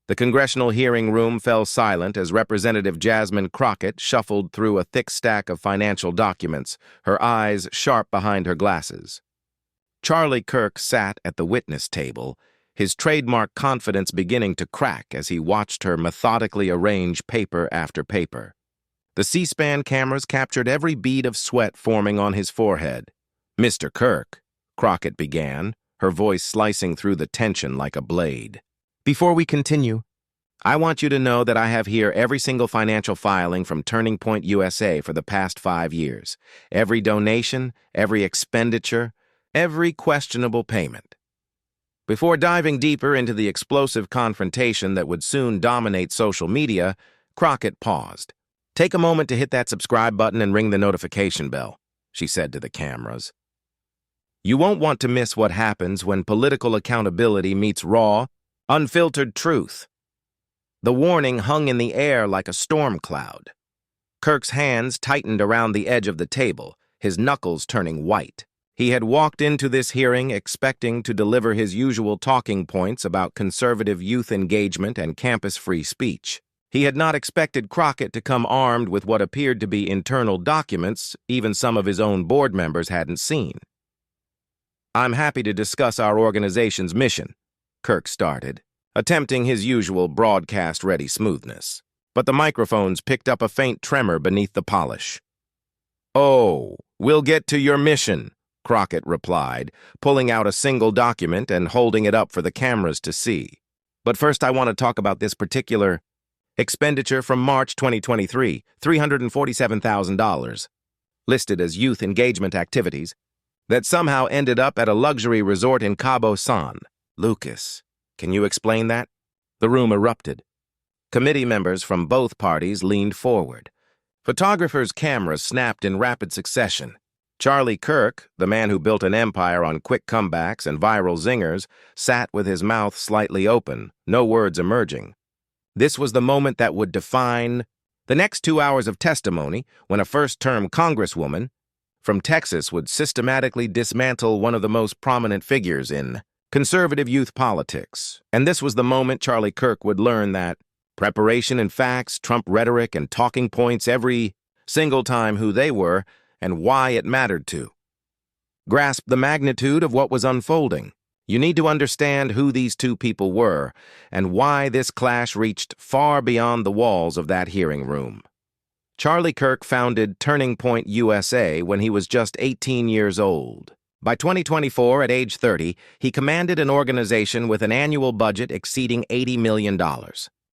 The congressional hearing room fell silent as Representative Jasmine Crockett shuffled through a thick stack of financial documents, her eyes sharp behind her glasses. Charlie Kirk sat at the witness table, his trademark confidence beginning to crack as he watched her methodically arrange paper after paper. The C-SPAN cameras captured every bead of sweat forming on his forehead. "Mr. Kirk," Crockett began, her voice slicing through the tension like a blade. "Before we continue, I want you to know that I have here every single financial filing from Turning Point USA for the past 5 years. Every donation, every expenditure, every questionable payment." Before diving deeper into the explosive confrontation that would soon dominate social media, Crockett paused. "Take a moment to hit that subscribe button and ring the notification bell," she said to the cameras. "You won't want to miss what happens when political accountability meets raw, unfiltered truth." The warning hung in the air like a storm cloud. Kirk's hands tightened around the edge of the table, his knuckles turning white. He had walked into this hearing expecting to deliver his usual talking points about conservative youth engagement and campus-free speech. He had not expected Crockett to come armed with what appeared to be internal documents even some of his own board members hadn't seen. "I'm happy to discuss our organization's mission," Kirk started, attempting his usual broadcast-ready smoothness. But the microphones picked up a faint tremor beneath the polish. "Oh, we'll get to your mission," Crockett replied, pulling out a single document and holding it up for the cameras to see. "But first I want to talk about this particular expenditure from March 2023, $347,000, listed as youth engagement activities, that somehow ended up at a luxury resort in Cabo San. Lucas, can you explain that?" The room erupted. Committee members from both parties leaned forward. Photographers' cameras snapped in rapid succession. Charlie Kirk, the man who built an empire on quick comebacks and viral zingers, sat with his mouth slightly open, no words emerging. This was the moment that would define the next 2 hours of testimony when a first-term congresswoman from Texas would systematically dismantle one of the most prominent figures in conservative youth politics. And this was the moment Charlie Kirk would learn that preparation and facts trump rhetoric and talking points every single time who they were and why it mattered to. Grasp the magnitude of what was unfolding. You need to understand who these two people were and why this clash reached far beyond the walls of that hearing room. Charlie Kirk founded Turning Point USA when he was just 18 years old. By 2024, at age 30, he commanded an organization with an annual budget exceeding $80 million.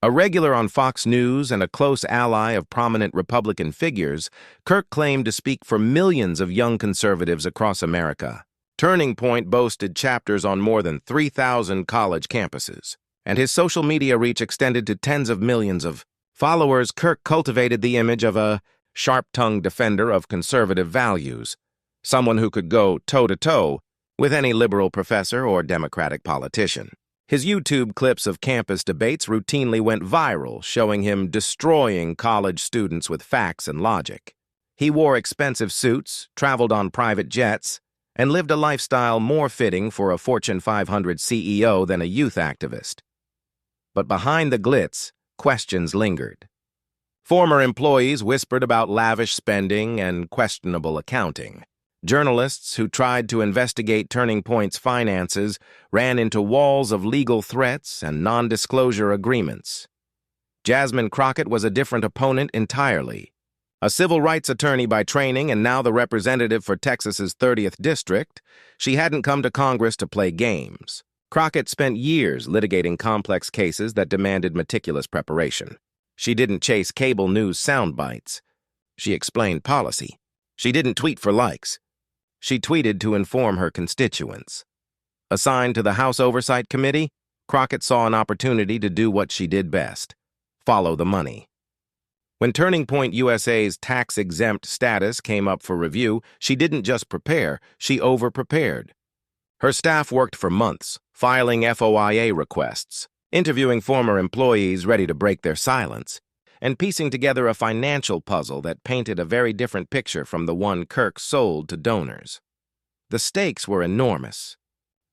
A regular on Fox News and a close ally of prominent Republican figures, Kirk claimed to speak for millions of young conservatives across America. Turning Point boasted chapters on more than 3,000 college campuses, and his social media reach extended to tens of millions of followers. Kirk cultivated the image of a sharp-tongued defender of conservative values, someone who could go toe-to-toe with any liberal professor or Democratic politician. His YouTube clips of campus debates routinely went viral, showing him destroying college students with facts and logic. He wore expensive suits, traveled on private jets, and lived a lifestyle more fitting for a Fortune 500 CEO than a youth activist. But behind the glitz, questions lingered. Former employees whispered about lavish spending and questionable accounting. Journalists who tried to investigate Turning Point's finances ran into walls of legal threats and non-disclosure agreements. Jasmine Crockett was a different opponent entirely. A civil rights attorney by training and now the representative for Texas's 30th District, she hadn't come to Congress to play games. Crockett spent years litigating complex cases that demanded meticulous preparation. She didn't chase cable news sound bites. She explained policy. She didn't tweet for likes. She tweeted to inform her constituents. Assigned to the House Oversight Committee, Crockett saw an opportunity to do what she did best: follow the money. When Turning Point USA's tax-exempt status came up for review, she didn't just prepare, she over-prepared. Her staff worked for months, filing FOIA requests, interviewing former employees ready to break their silence, and piecing together a financial puzzle that painted a very different picture from the one Kirk sold to donors. The stakes were enormous.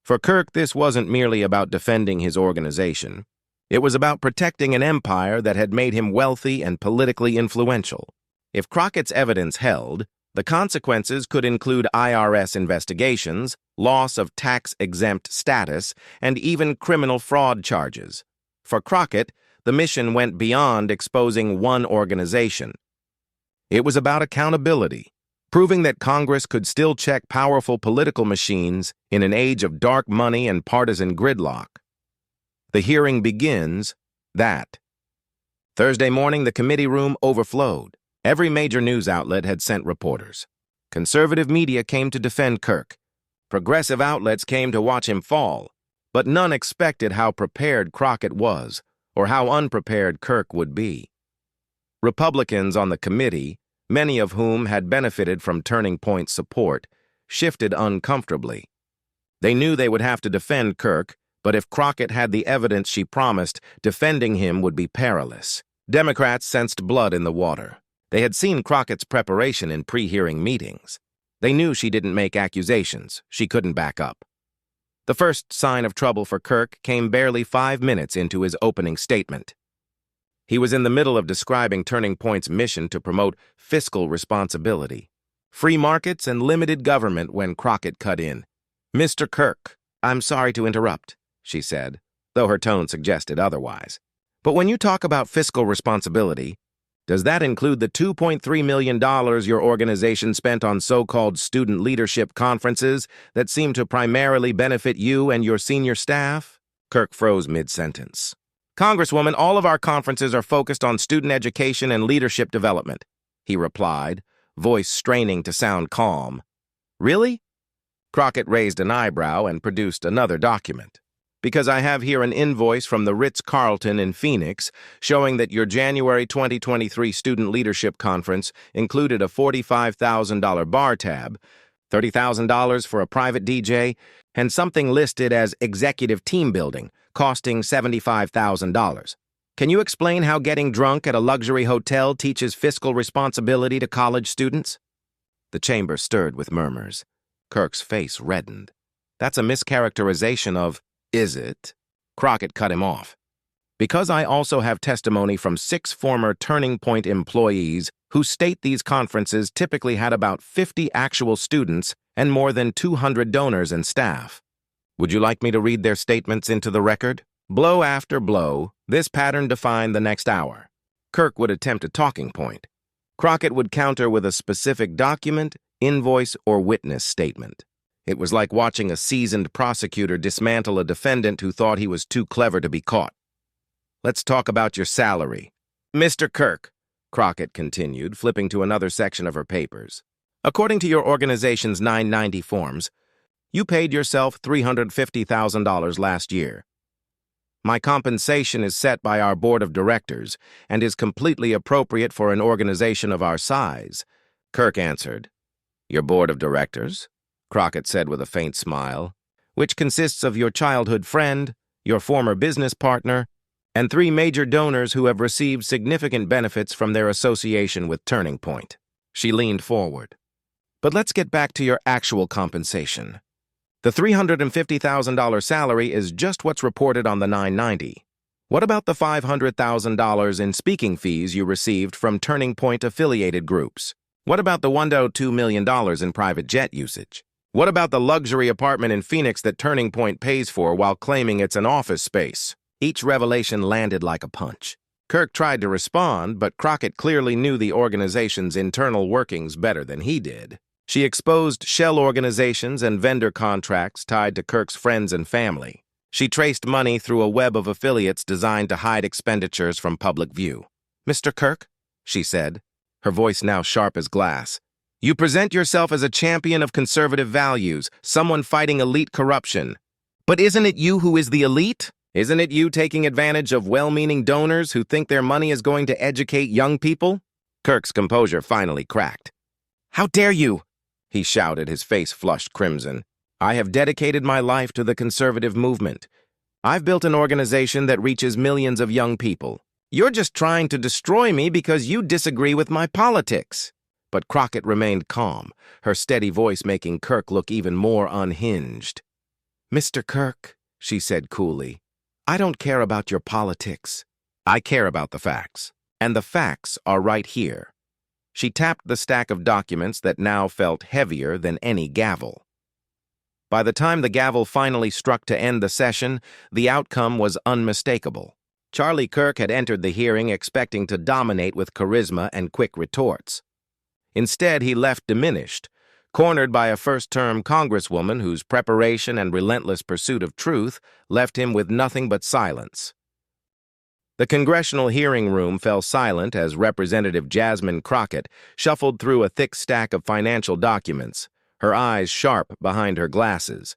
For Kirk, this wasn't merely about defending his organization. It was about protecting an empire that had made him wealthy and politically influential. If Crockett's evidence held, the consequences could include IRS investigations, loss of tax-exempt status, and even criminal fraud charges. For Crockett, the mission went beyond exposing one organization. It was about accountability, proving that Congress could still check powerful political machines in an age of dark money and partisan gridlock. The hearing begins that. Thursday morning, the committee room overflowed. Every major news outlet had sent reporters. Conservative media came to defend Kirk. Progressive outlets came to watch him fall, but none expected how prepared Crockett was or how unprepared Kirk would be. Republicans on the committee, many of whom had benefited from Turning Point's support, shifted uncomfortably. They knew they would have to defend Kirk, but if Crockett had the evidence she promised, defending him would be perilous. Democrats sensed blood in the water. They had seen Crockett's preparation in pre-hearing meetings. They knew she didn't make accusations she couldn't back up. The first sign of trouble for Kirk came barely 5 minutes into his opening statement. He was in the middle of describing Turning Point's mission to promote fiscal responsibility, free markets, and limited government when Crockett cut in. "Mr. Kirk, I'm sorry to interrupt," she said, though her tone suggested otherwise. "But when you talk about fiscal responsibility, does that include the $2.3 million your organization spent on so-called student leadership conferences that seem to primarily benefit you and your senior staff?" Kirk froze mid-sentence. "Congresswoman, all of our conferences are focused on student education and leadership development," he replied, voice straining to sound calm. "Really?" Crockett raised an eyebrow and produced another document. "Because I have here an invoice from the Ritz-Carlton in Phoenix showing that your January 2023 Student Leadership Conference included a $45,000 bar tab, $30,000 for a private DJ, and something listed as executive team building, costing $75,000. Can you explain how getting drunk at a luxury hotel teaches fiscal responsibility to college students?" The chamber stirred with murmurs. Kirk's face reddened. "That's a mischaracterization of..." "Is it?" Crockett cut him off. "Because I also have testimony from 6 former Turning Point employees who state these conferences typically had about 50 actual students and more than 200 donors and staff. Would you like me to read their statements into the record?" Blow after blow, this pattern defined the next hour. Kirk would attempt a talking point. Crockett would counter with a specific document, invoice, or witness statement. It was like watching a seasoned prosecutor dismantle a defendant who thought he was too clever to be caught. "Let's talk about your salary." "Mr. Kirk," Crockett continued, flipping to another section of her papers. "According to your organization's 990 forms, you paid yourself $350,000 last year. My compensation is set by our board of directors and is completely appropriate for an organization of our size." Kirk answered. "Your board of directors?" Crockett said with a faint smile, "which consists of your childhood friend, your former business partner, and 3 major donors who have received significant benefits from their association with Turning Point." She leaned forward. "But let's get back to your actual compensation. The $350,000 salary is just what's reported on the 990. What about the $500,000 in speaking fees you received from Turning Point affiliated groups? What about the $1.2 million in private jet usage? What about the luxury apartment in Phoenix that Turning Point pays for while claiming it's an office space?" Each revelation landed like a punch. Kirk tried to respond, but Crockett clearly knew the organization's internal workings better than he did. She exposed shell organizations and vendor contracts tied to Kirk's friends and family. She traced money through a web of affiliates designed to hide expenditures from public view. "Mr. Kirk," she said, her voice now sharp as glass, "you present yourself as a champion of conservative values, someone fighting elite corruption. But isn't it you who is the elite? Isn't it you taking advantage of well-meaning donors who think their money is going to educate young people?" Kirk's composure finally cracked. "How dare you?" he shouted, his face flushed crimson. "I have dedicated my life to the conservative movement. I've built an organization that reaches millions of young people. You're just trying to destroy me because you disagree with my politics." But Crockett remained calm, her steady voice making Kirk look even more unhinged. "Mr. Kirk," she said coolly, I don't care about your politics. I care about the facts. And the facts are right here. She tapped the stack of documents that now felt heavier than any gavel. By the time the gavel finally struck to end the session, the outcome was unmistakable. Charlie Kirk had entered the hearing expecting to dominate with charisma and quick retorts. Instead, he left diminished, cornered by a first-term congresswoman whose preparation and relentless pursuit of truth left him with nothing but silence. The congressional hearing room fell silent as Representative Jasmine Crockett shuffled through a thick stack of financial documents, her eyes sharp behind her glasses.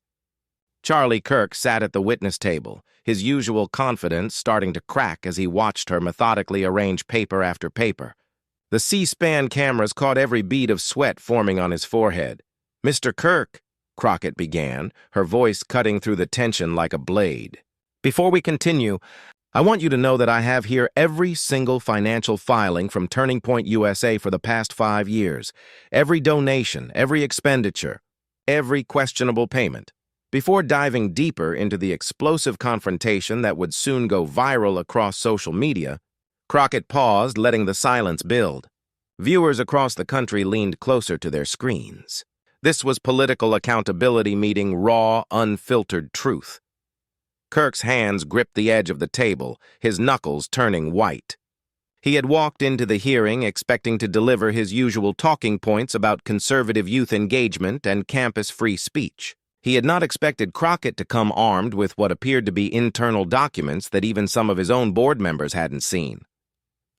Charlie Kirk sat at the witness table, his usual confidence starting to crack as he watched her methodically arrange paper after paper. The C-SPAN cameras caught every bead of sweat forming on his forehead. "Mr. Kirk," Crockett began, her voice cutting through the tension like a blade. "Before we continue, I want you to know that I have here every single financial filing from Turning Point USA for the past 5 years, every donation, every expenditure, every questionable payment." Before diving deeper into the explosive confrontation that would soon go viral across social media, Crockett paused, letting the silence build. Viewers across the country leaned closer to their screens. This was political accountability meeting raw, unfiltered truth. Kirk's hands gripped the edge of the table, his knuckles turning white. He had walked into the hearing expecting to deliver his usual talking points about conservative youth engagement and campus free speech. He had not expected Crockett to come armed with what appeared to be internal documents that even some of his own board members hadn't seen.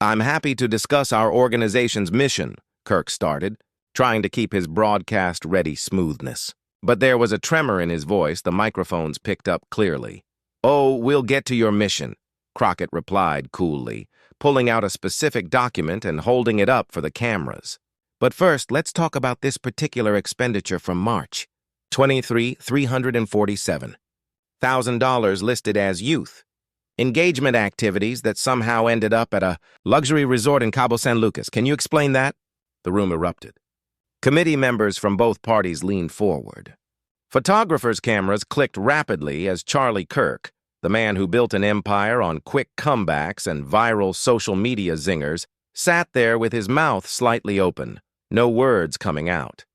"I'm happy to discuss our organization's mission," Kirk started, trying to keep his broadcast-ready smoothness. But there was a tremor in his voice the microphones picked up clearly. "Oh, we'll get to your mission," Crockett replied coolly, pulling out a specific document and holding it up for the cameras. "But first, let's talk about this particular expenditure from March. $23,347,000 listed as youth engagement activities that somehow ended up at a luxury resort in Cabo San Lucas. Can you explain that?" The room erupted. Committee members from both parties leaned forward. Photographers' cameras clicked rapidly as Charlie Kirk, the man who built an empire on quick comebacks and viral social media zingers, sat there with his mouth slightly open, no words coming out.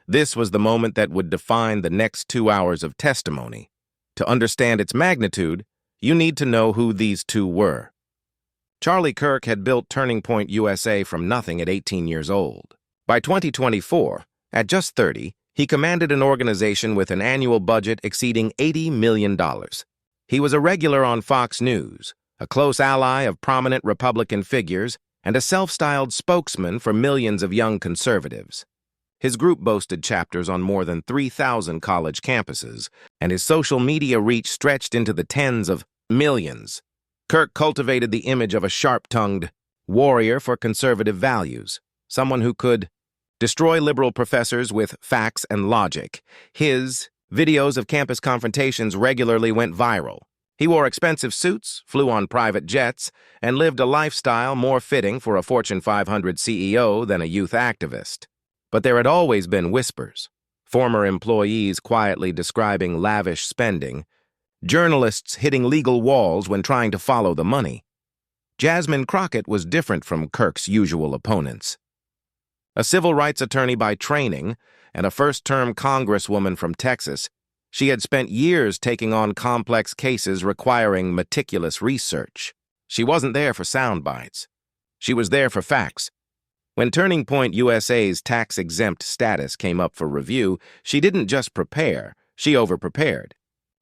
This was the moment that would define the next 2 hours of testimony. To understand its magnitude, you need to know who these two were. Charlie Kirk had built Turning Point USA from nothing at 18 years old. By 2024, at just 30, he commanded an organization with an annual budget exceeding $80 million. He was a regular on Fox News, a close ally of prominent Republican figures, and a self-styled spokesman for millions of young conservatives. His group boasted chapters on more than 3,000 college campuses, and his social media reach stretched into the tens of millions. Kirk cultivated the image of a sharp-tongued warrior for conservative values, someone who could destroy liberal professors with facts and logic. His videos of campus confrontations regularly went viral. He wore expensive suits, flew on private jets, and lived a lifestyle more fitting for a Fortune 500 CEO than a youth activist. But there had always been whispers, former employees quietly describing lavish spending, journalists hitting legal walls when trying to follow the money. Jasmine Crockett was different from Kirk's usual opponents. A civil rights attorney by training and a first-term congresswoman from Texas, she had spent years taking on complex cases requiring meticulous research. She wasn't there for sound bites. She was there for facts. When Turning Point USA's tax-exempt status came up for review, she didn't just prepare, she over-prepared.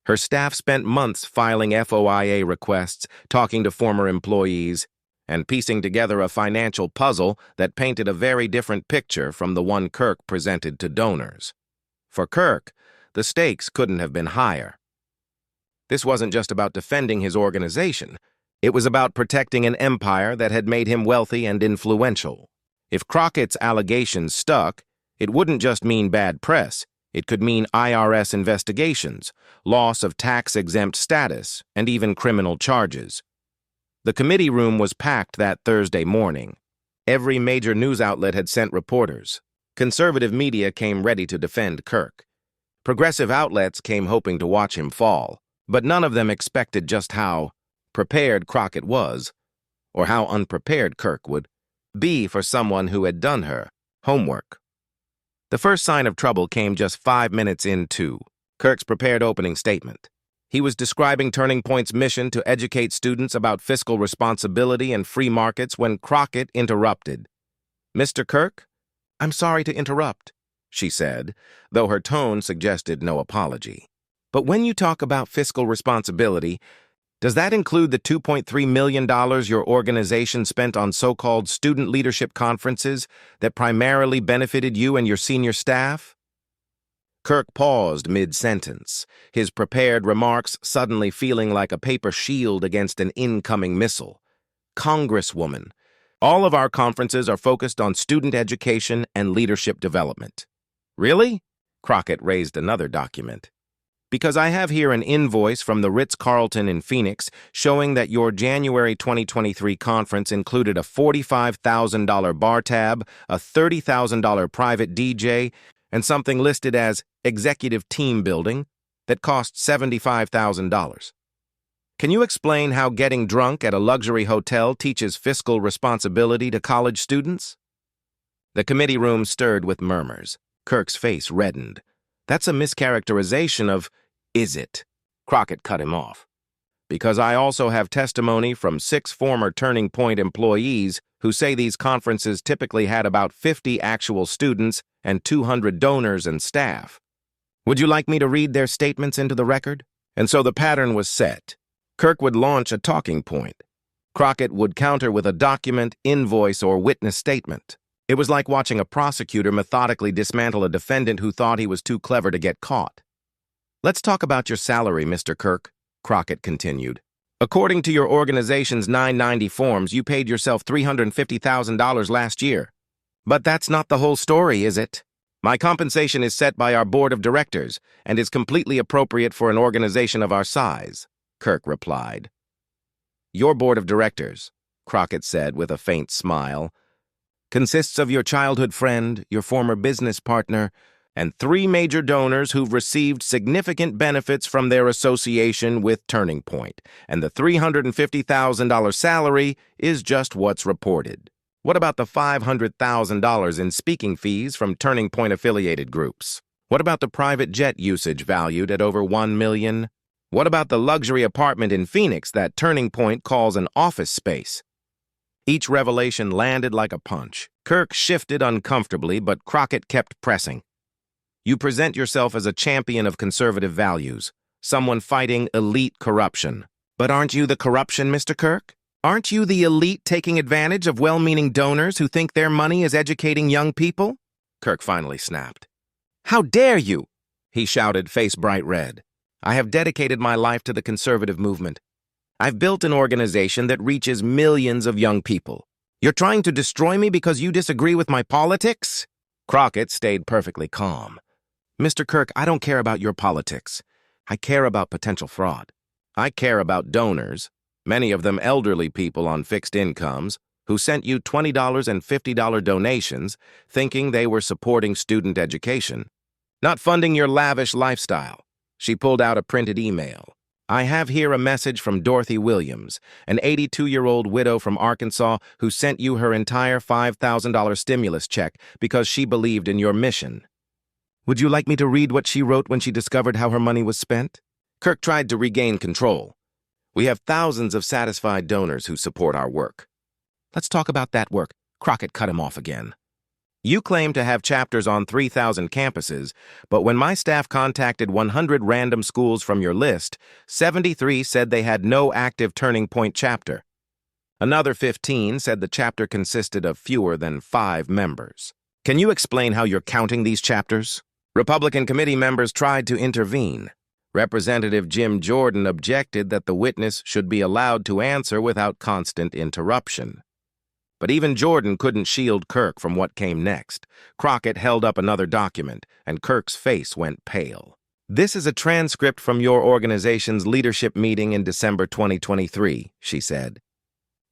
Her staff spent months filing FOIA requests, talking to former employees, and piecing together a financial puzzle that painted a very different picture from the one Kirk presented to donors. For Kirk, the stakes couldn't have been higher. This wasn't just about defending his organization. It was about protecting an empire that had made him wealthy and influential. If Crockett's allegations stuck, it wouldn't just mean bad press. It could mean IRS investigations, loss of tax-exempt status, and even criminal charges. The committee room was packed that Thursday morning. Every major news outlet had sent reporters. Conservative media came ready to defend Kirk. Progressive outlets came hoping to watch him fall. But none of them expected just how prepared Crockett was, or how unprepared Kirk would be for someone who had done her homework. The first sign of trouble came just 5 minutes into Kirk's prepared opening statement. He was describing Turning Point's mission to educate students about fiscal responsibility and free markets when Crockett interrupted. "Mr. Kirk, I'm sorry to interrupt," she said, though her tone suggested no apology. "But when you talk about fiscal responsibility, does that include the $2.3 million your organization spent on so-called student leadership conferences that primarily benefited you and your senior staff?" Kirk paused mid-sentence, his prepared remarks suddenly feeling like a paper shield against an incoming missile. "Congresswoman, all of our conferences are focused on student education and leadership development." "Really?" Crockett raised another document. "Because I have here an invoice from the Ritz-Carlton in Phoenix showing that your January 2023 conference included a $45,000 bar tab, a $30,000 private DJ, and something listed as executive team building that cost $75,000. Can you explain how getting drunk at a luxury hotel teaches fiscal responsibility to college students?" The committee room stirred with murmurs. Kirk's face reddened. "That's a mischaracterization of, is it?" Crockett cut him off. "Because I also have testimony from 6 former Turning Point employees who say these conferences typically had about 50 actual students and 200 donors and staff. Would you like me to read their statements into the record?" And so the pattern was set. Kirk would launch a talking point. Crockett would counter with a document, invoice, or witness statement. It was like watching a prosecutor methodically dismantle a defendant who thought he was too clever to get caught. "Let's talk about your salary, Mr. Kirk," Crockett continued. "According to your organization's 990 forms, you paid yourself $350,000 last year. But that's not the whole story, is it? My compensation is set by our board of directors and is completely appropriate for an organization of our size," Kirk replied. "Your board of directors," Crockett said with a faint smile, "consists of your childhood friend, your former business partner, and 3 major donors who've received significant benefits from their association with Turning Point, and the $350,000 salary is just what's reported. What about the $500,000 in speaking fees from Turning Point-affiliated groups? What about the private jet usage valued at over $1 million? What about the luxury apartment in Phoenix that Turning Point calls an office space?" Each revelation landed like a punch. Kirk shifted uncomfortably, but Crockett kept pressing. "You present yourself as a champion of conservative values, someone fighting elite corruption. But aren't you the corruption, Mr. Kirk? Aren't you the elite taking advantage of well-meaning donors who think their money is educating young people?" Kirk finally snapped. "How dare you?" he shouted, face bright red. "I have dedicated my life to the conservative movement. I've built an organization that reaches millions of young people. You're trying to destroy me because you disagree with my politics?" Crockett stayed perfectly calm. "Mr. Kirk, I don't care about your politics. I care about potential fraud. I care about donors, many of them elderly people on fixed incomes, who sent you $20 and $50 donations thinking they were supporting student education, not funding your lavish lifestyle." She pulled out a printed email. "I have here a message from Dorothy Williams, an 82-year-old widow from Arkansas who sent you her entire $5,000 stimulus check because she believed in your mission. Would you like me to read what she wrote when she discovered how her money was spent?" Kirk tried to regain control. "We have thousands of satisfied donors who support our work." "Let's talk about that work." Crockett cut him off again. "You claim to have chapters on 3,000 campuses, but when my staff contacted 100 random schools from your list, 73 said they had no active Turning Point chapter. Another 15 said the chapter consisted of fewer than 5 members. Can you explain how you're counting these chapters?" Republican committee members tried to intervene. Representative Jim Jordan objected that the witness should be allowed to answer without constant interruption. But even Jordan couldn't shield Kirk from what came next. Crockett held up another document, and Kirk's face went pale. "This is a transcript from your organization's leadership meeting in December 2023, she said.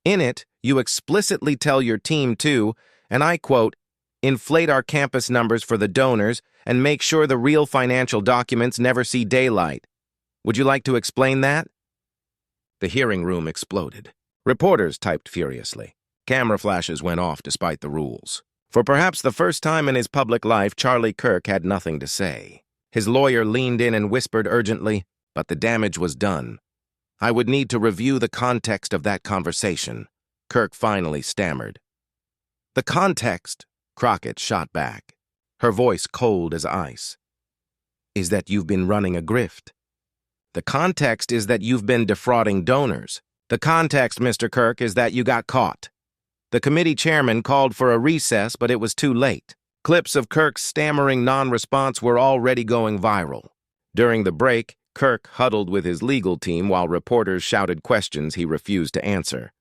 "In it, you explicitly tell your team to, and I quote, inflate our campus numbers for the donors and make sure the real financial documents never see daylight. Would you like to explain that? The hearing room exploded. Reporters typed furiously. Camera flashes went off despite the rules. For perhaps the first time in his public life, Charlie Kirk had nothing to say. His lawyer leaned in and whispered urgently, but the damage was done. I would need to review the context of that conversation, Kirk finally stammered. The context, Crockett shot back, her voice cold as ice, is that you've been running a grift. The context is that you've been defrauding donors. The context, Mr. Kirk, is that you got caught. The committee chairman called for a recess, but it was too late. Clips of Kirk's stammering non-response were already going viral. During the break, Kirk huddled with his legal team while reporters shouted questions he refused to answer.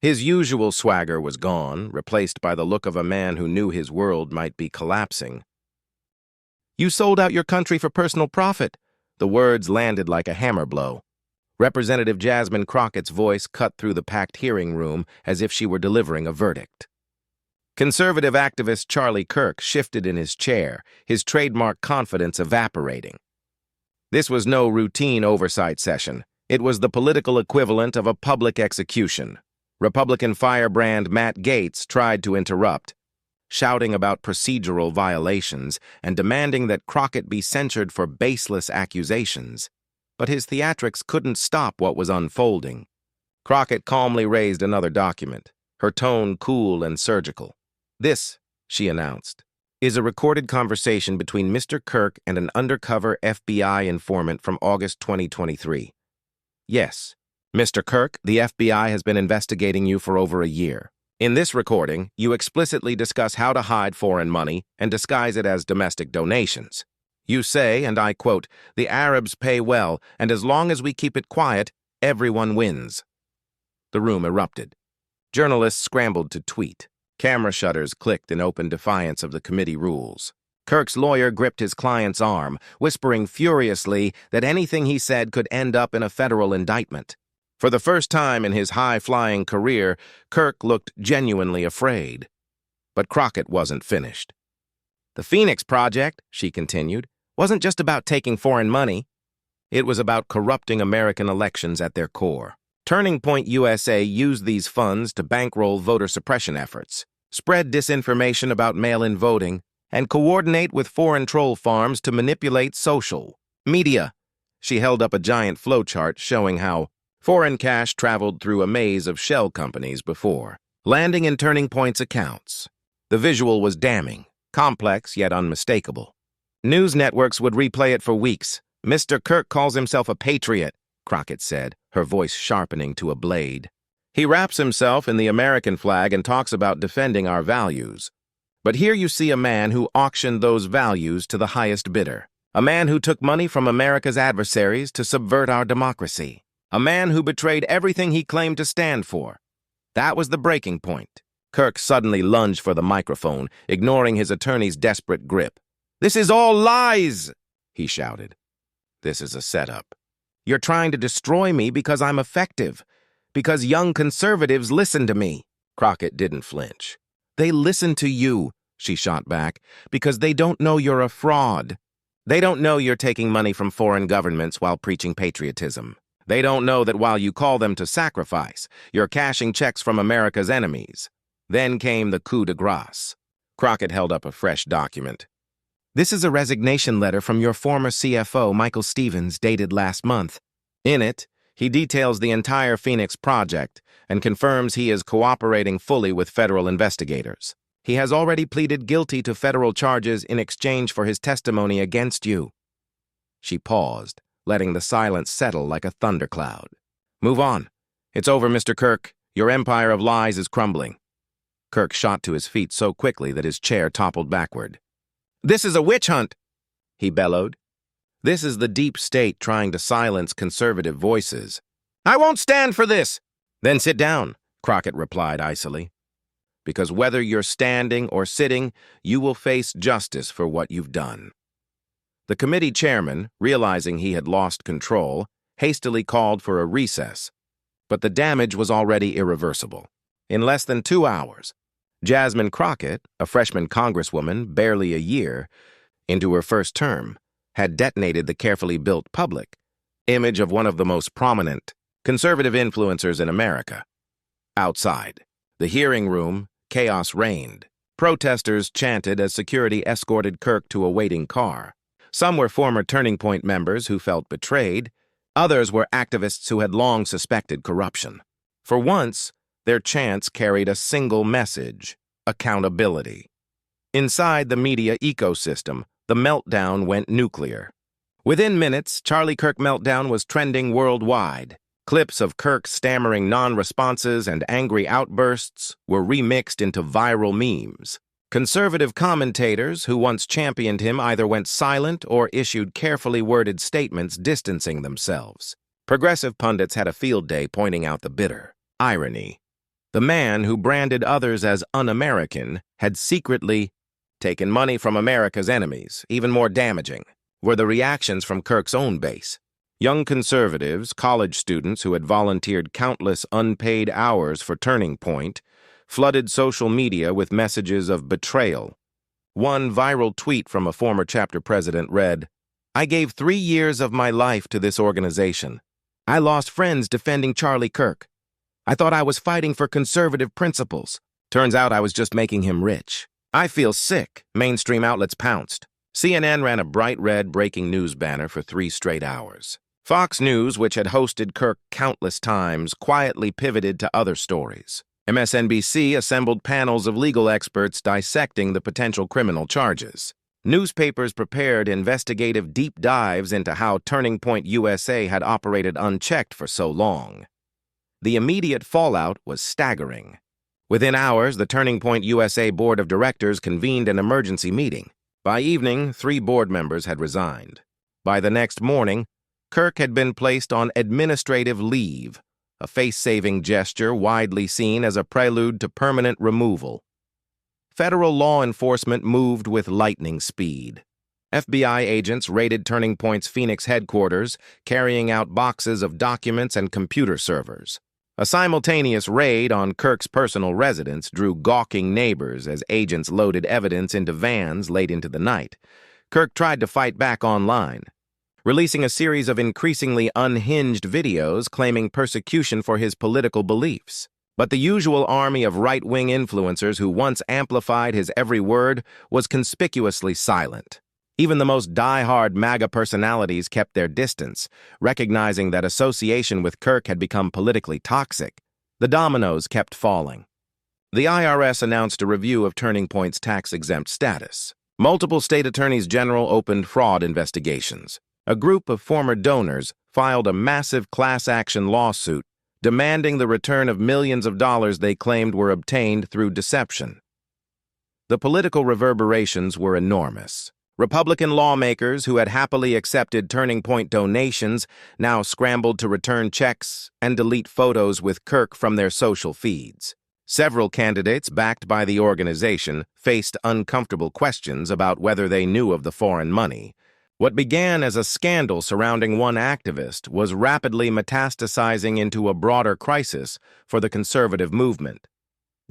His usual swagger was gone, replaced by the look of a man who knew his world might be collapsing. You sold out your country for personal profit. The words landed like a hammer blow. Representative Jasmine Crockett's voice cut through the packed hearing room as if she were delivering a verdict. Conservative activist Charlie Kirk shifted in his chair, his trademark confidence evaporating. This was no routine oversight session. It was the political equivalent of a public execution. Republican firebrand Matt Gaetz tried to interrupt, shouting about procedural violations and demanding that Crockett be censured for baseless accusations. But his theatrics couldn't stop what was unfolding. Crockett calmly raised another document, her tone cool and surgical. This, she announced, is a recorded conversation between Mr. Kirk and an undercover FBI informant from August 2023. Yes, Mr. Kirk, the FBI has been investigating you for over a year. In this recording, you explicitly discuss how to hide foreign money and disguise it as domestic donations. You say, and I quote, "The Arabs pay well, and as long as we keep it quiet, everyone wins." The room erupted. Journalists scrambled to tweet. Camera shutters clicked in open defiance of the committee rules. Kirk's lawyer gripped his client's arm, whispering furiously that anything he said could end up in a federal indictment. For the first time in his high-flying career, Kirk looked genuinely afraid. But Crockett wasn't finished. The Phoenix Project, she continued, wasn't just about taking foreign money. It was about corrupting American elections at their core. Turning Point USA used these funds to bankroll voter suppression efforts, spread disinformation about mail-in voting, and coordinate with foreign troll farms to manipulate social media. She held up a giant flowchart showing how foreign cash traveled through a maze of shell companies before, landing in Turning Point's accounts. The visual was damning, complex yet unmistakable. News networks would replay it for weeks. Mr. Kirk calls himself a patriot, Crockett said, her voice sharpening to a blade. He wraps himself in the American flag and talks about defending our values. But here you see a man who auctioned those values to the highest bidder. A man who took money from America's adversaries to subvert our democracy. A man who betrayed everything he claimed to stand for. That was the breaking point. Kirk suddenly lunged for the microphone, ignoring his attorney's desperate grip. "This is all lies!" he shouted. "This is a setup. You're trying to destroy me because I'm effective, because young conservatives listen to me." Crockett didn't flinch. "They listen to you," she shot back, "because they don't know you're a fraud. They don't know you're taking money from foreign governments while preaching patriotism. They don't know that while you call them to sacrifice, you're cashing checks from America's enemies." Then came the coup de grace. Crockett held up a fresh document. "This is a resignation letter from your former CFO, Michael Stevens, dated last month. In it, he details the entire Phoenix project and confirms he is cooperating fully with federal investigators. He has already pleaded guilty to federal charges in exchange for his testimony against you." She paused, letting the silence settle like a thundercloud. "Move on. It's over, Mr. Kirk. Your empire of lies is crumbling." Kirk shot to his feet so quickly that his chair toppled backward. "This is a witch hunt," he bellowed. "This is the deep state trying to silence conservative voices." "I won't stand for this!" "Then sit down," Crockett replied icily. "Because whether you're standing or sitting, you will face justice for what you've done." The committee chairman, realizing he had lost control, hastily called for a recess. But the damage was already irreversible. In less than 2 hours, Jasmine Crockett, a freshman congresswoman barely a year into her first term, had detonated the carefully built public, image of one of the most prominent conservative influencers in America. Outside the hearing room, chaos reigned. Protesters chanted as security escorted Kirk to a waiting car. Some were former Turning Point members who felt betrayed. Others were activists who had long suspected corruption. For once, their chants carried a single message: accountability. Inside the media ecosystem, the meltdown went nuclear. Within minutes, Charlie Kirk meltdown was trending worldwide. Clips of Kirk stammering non-responses and angry outbursts were remixed into viral memes. Conservative commentators who once championed him either went silent or issued carefully worded statements distancing themselves. Progressive pundits had a field day pointing out the bitter irony. The man who branded others as un-American had secretly taken money from America's enemies. Even more damaging were the reactions from Kirk's own base. Young conservatives, college students who had volunteered countless unpaid hours for Turning Point, flooded social media with messages of betrayal. One viral tweet from a former chapter president read, "I gave 3 years of my life to this organization. I lost friends defending Charlie Kirk. I thought I was fighting for conservative principles. Turns out I was just making him rich. I feel sick." Mainstream outlets pounced. CNN ran a bright red breaking news banner for 3 straight hours. Fox News, which had hosted Kirk countless times, quietly pivoted to other stories. MSNBC assembled panels of legal experts dissecting the potential criminal charges. Newspapers prepared investigative deep dives into how Turning Point USA had operated unchecked for so long. The immediate fallout was staggering. Within hours, the Turning Point USA Board of Directors convened an emergency meeting. By evening, 3 board members had resigned. By the next morning, Kirk had been placed on administrative leave, a face-saving gesture widely seen as a prelude to permanent removal. Federal law enforcement moved with lightning speed. FBI agents raided Turning Point's Phoenix headquarters, carrying out boxes of documents and computer servers. A simultaneous raid on Kirk's personal residence drew gawking neighbors as agents loaded evidence into vans late into the night. Kirk tried to fight back online, releasing a series of increasingly unhinged videos claiming persecution for his political beliefs. But the usual army of right-wing influencers who once amplified his every word was conspicuously silent. Even the most die-hard MAGA personalities kept their distance, recognizing that association with Kirk had become politically toxic. The dominoes kept falling. The IRS announced a review of Turning Point's tax-exempt status. Multiple state attorneys general opened fraud investigations. A group of former donors filed a massive class-action lawsuit demanding the return of millions of dollars they claimed were obtained through deception. The political reverberations were enormous. Republican lawmakers who had happily accepted Turning Point donations now scrambled to return checks and delete photos with Kirk from their social feeds. Several candidates backed by the organization faced uncomfortable questions about whether they knew of the foreign money. What began as a scandal surrounding one activist was rapidly metastasizing into a broader crisis for the conservative movement.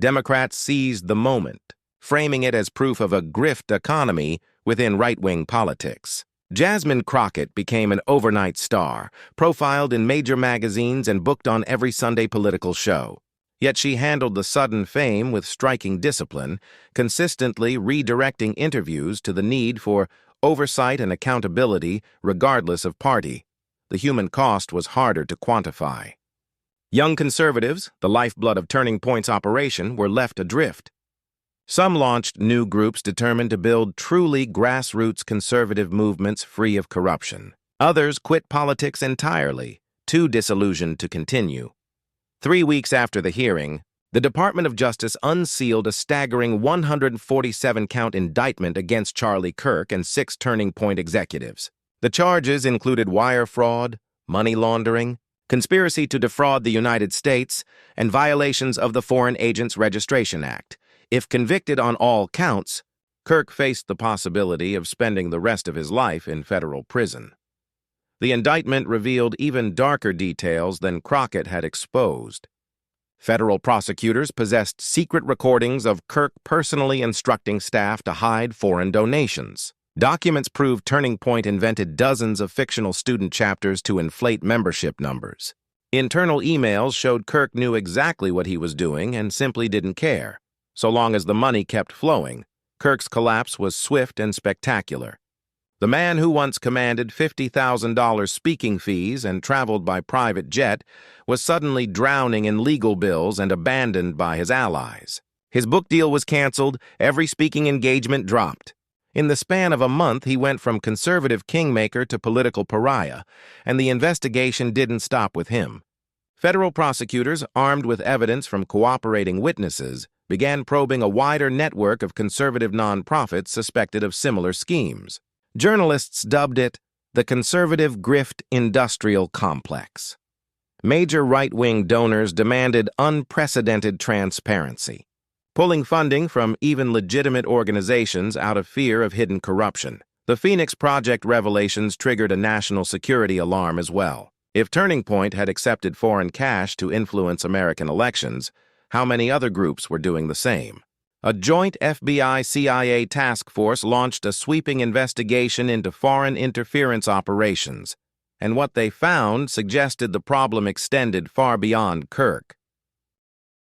Democrats seized the moment, framing it as proof of a grift economy within right-wing politics. Jasmine Crockett became an overnight star, profiled in major magazines and booked on every Sunday political show. Yet she handled the sudden fame with striking discipline, consistently redirecting interviews to the need for oversight and accountability regardless of party. The human cost was harder to quantify. Young conservatives, the lifeblood of Turning Point's operation, were left adrift. Some launched new groups determined to build truly grassroots conservative movements free of corruption. Others quit politics entirely, too disillusioned to continue. 3 weeks after the hearing, the Department of Justice unsealed a staggering 147-count indictment against Charlie Kirk and 6 Turning Point executives. The charges included wire fraud, money laundering, conspiracy to defraud the United States, and violations of the Foreign Agents Registration Act. If convicted on all counts, Kirk faced the possibility of spending the rest of his life in federal prison. The indictment revealed even darker details than Crockett had exposed. Federal prosecutors possessed secret recordings of Kirk personally instructing staff to hide foreign donations. Documents prove Turning Point invented dozens of fictional student chapters to inflate membership numbers. Internal emails showed Kirk knew exactly what he was doing and simply didn't care. So long as the money kept flowing, Kirk's collapse was swift and spectacular. The man who once commanded $50,000 speaking fees and traveled by private jet was suddenly drowning in legal bills and abandoned by his allies. His book deal was canceled, every speaking engagement dropped. In the span of a month, he went from conservative kingmaker to political pariah, and the investigation didn't stop with him. Federal prosecutors, armed with evidence from cooperating witnesses, began probing a wider network of conservative nonprofits suspected of similar schemes. Journalists dubbed it the conservative grift industrial complex. Major right-wing donors demanded unprecedented transparency, pulling funding from even legitimate organizations out of fear of hidden corruption. The Phoenix Project revelations triggered a national security alarm as well. If Turning Point had accepted foreign cash to influence American elections, how many other groups were doing the same? A joint FBI-CIA task force launched a sweeping investigation into foreign interference operations, and what they found suggested the problem extended far beyond Kirk.